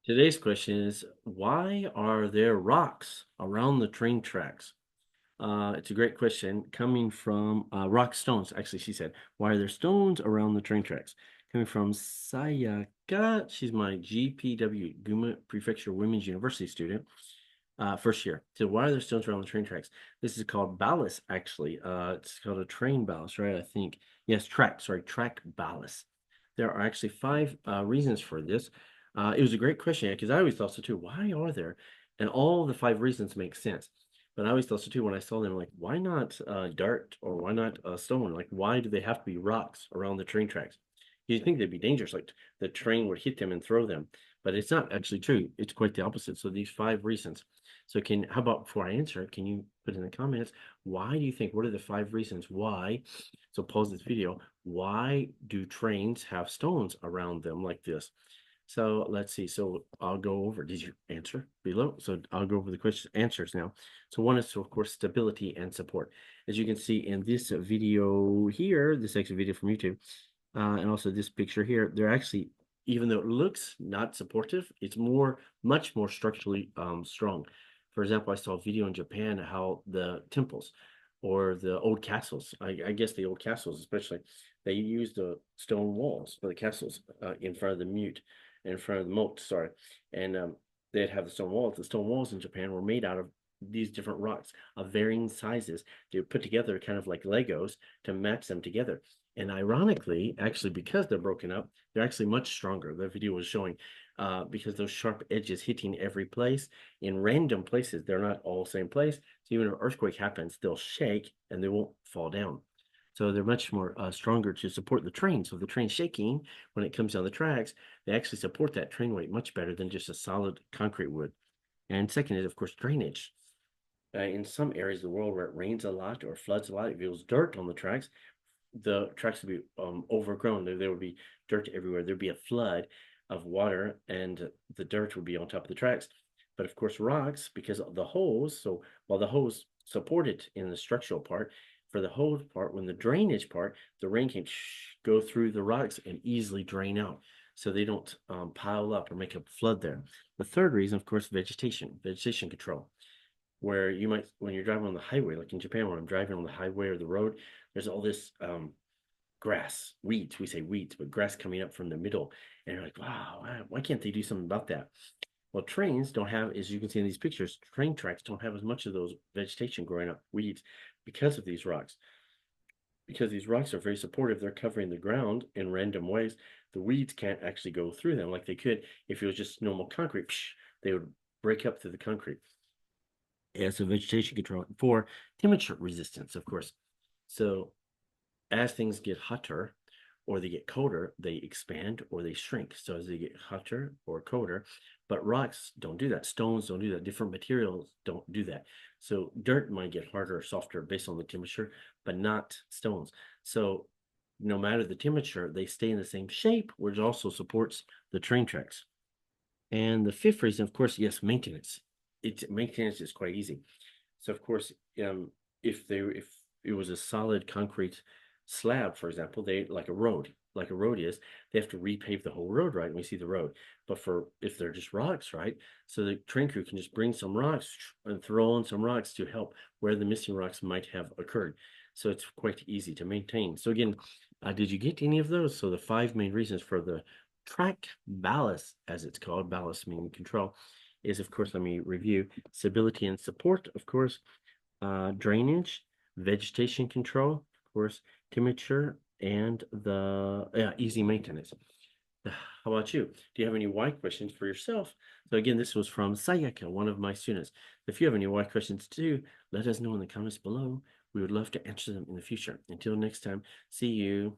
Today's question is, why are there rocks around the train tracks? It's a great question coming from rock stones. Actually, she said, why are there stones around the train tracks? Coming from Sayaka. She's my GPWU, Guma Prefecture Women's University student, first year. So why are there stones around the train tracks? This is called ballast, actually. It's called a train ballast, right? I think. Yes, track ballast. There are actually five reasons for this. It was a great question because I always thought so too. Why are there? And all the five reasons make sense. But I always thought so too when I saw them, like, why not dirt or why not stone? Like, why do they have to be rocks around the train tracks? You'd think they'd be dangerous, like the train would hit them and throw them. But it's not actually true. It's quite the opposite. So these five reasons. So how about before I answer it, can you put in the comments, why do you think, what are the five reasons why? So pause this video. Why do trains have stones around them like this? So let's see. So I'll go over. Did you answer below? So I'll go over the question answers now. So one is, of course, stability and support. As you can see in this video here, this actually video from YouTube, and also this picture here, they're actually, even though it looks not supportive, it's much more structurally strong. For example, I saw a video in Japan how the temples or the old castles, I guess the old castles especially, they use the stone walls for the castles in front of the mute in front of the moat, sorry. And they'd have the stone walls. The stone walls in Japan were made out of these different rocks of varying sizes. They were put together kind of like Legos to match them together. And ironically, actually, because they're broken up, they're actually much stronger. The video was showing because those sharp edges hitting every place in random places, they're not all the same place. So even if an earthquake happens, they'll shake and they won't fall down. So they're much more stronger to support the train. So if the train's shaking when it comes down the tracks, they actually support that train weight much better than just a solid concrete would. And second is, of course, drainage. In some areas of the world where it rains a lot or floods a lot, if it was dirt on the tracks would be overgrown. There would be dirt everywhere. There'd be a flood of water, and the dirt would be on top of the tracks. But of course, rocks, because of the holes, so while the holes support it in the structural part, for the hose part, when the drainage part, the rain can go through the rocks and easily drain out. So they don't pile up or make a flood there. The third reason, of course, vegetation control, where you might, when you're driving on the highway, like in Japan, when I'm driving on the highway or the road, there's all this grass, weeds. We say weeds, but grass coming up from the middle. And you're like, wow, why can't they do something about that? Well, trains don't have, as you can see in these pictures, train tracks don't have as much of those vegetation growing up, weeds, because of these rocks. Because these rocks are very supportive, they're covering the ground in random ways. The weeds can't actually go through them like they could if it was just normal concrete. They would break up through the concrete. As a vegetation control for temperature resistance, of course. So as things get hotter or they get colder, they expand or they shrink. So as they get hotter or colder, but rocks don't do that. Stones don't do that. Different materials don't do that. So dirt might get harder or softer based on the temperature, but not stones. So no matter the temperature, they stay in the same shape, which also supports the train tracks. And the fifth reason, of course, yes, maintenance. Maintenance is quite easy. So of course, if it was a solid concrete slab, for example, they like a road is, they have to repave the whole road, right? And we see the road. But for if they're just rocks, right? So the train crew can just bring some rocks and throw on some rocks to help where the missing rocks might have occurred. So it's quite easy to maintain. So again, did you get any of those? So the five main reasons for the track ballast, as it's called, ballast meaning control, is of course, let me review, stability and support, of course, drainage, vegetation control, of course, temperature, and the easy maintenance. How about you? Do you have any why questions for yourself? So again, this was from Sayaka, one of my students. If you have any why questions too, let us know in the comments below. We would love to answer them in the future. Until next time, see you.